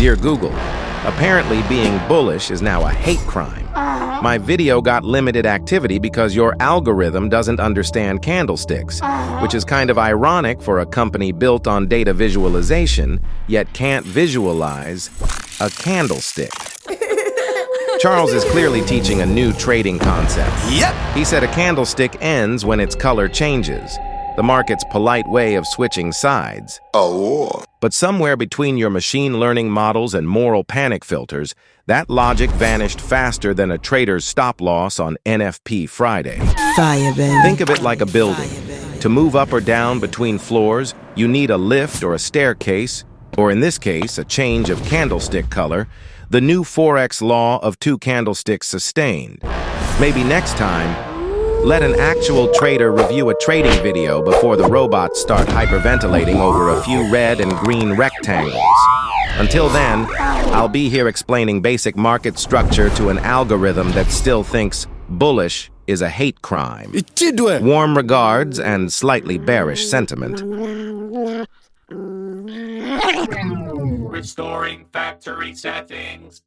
Dear Google, apparently being bullish is now a hate crime. My video got limited activity because your algorithm doesn't understand candlesticks, which is kind of ironic for a company built on data visualization, yet can't visualize a candlestick. Charles is clearly teaching a new trading concept. Yep. He said a candlestick ends when its color changes, the market's polite way of switching sides. Oh. But somewhere between your machine learning models and moral panic filters, that logic vanished faster than a trader's stop loss on NFP Friday. Fire, baby. Think of it like a building. To move up or down between floors, you need a lift or a staircase, or in this case, a change of candlestick color. The new Forex law of two candlesticks sustained. Maybe next time, let an actual trader review a trading video before the robots start hyperventilating over a few red and green rectangles. Until then, I'll be here explaining basic market structure to an algorithm that still thinks bullish is a hate crime. Warm regards and slightly bearish sentiment. Restoring factory settings.